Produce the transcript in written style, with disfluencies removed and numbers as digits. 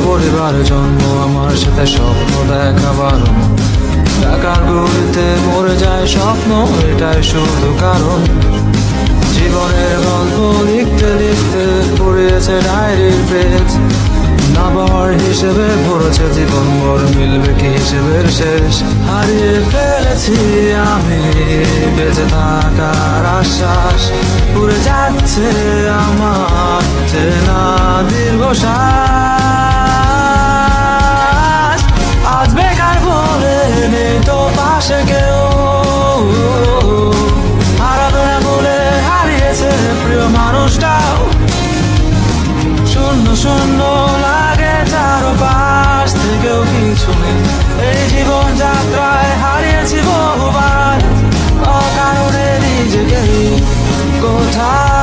পরিবারে জন্ম আমার, সাথে স্বপ্ন দেখা বারণ। টাকার গলিতে মরে যায় স্বপ্ন, এটাই শুধু কারণ। জীবনের গল্প লিখতে লিখতে পড়িয়েছে ডায়েরির পেজ। নাবার হিসেবে ভরেছে জীবন ভর, মিলবে কি হিসেবের শেষ? হারিয়ে ফেলেছি আমি বেঁচে থাকার আশ্বাস, পুড়ে যাচ্ছে আমার চেনা দীর্ঘশ্বাস। আজ বেকার বলে নেই তো পাশে কেউ, হারাবে না বলে হারিয়েছে প্রিয় মানুষটাও। শূন্য শূন্য লাগে চারপাশ থেকেও কিছু নেই। এই জীবন যাত্রায় হারিয়েছি বহুবার অকারণে নিজেকে। কোথায়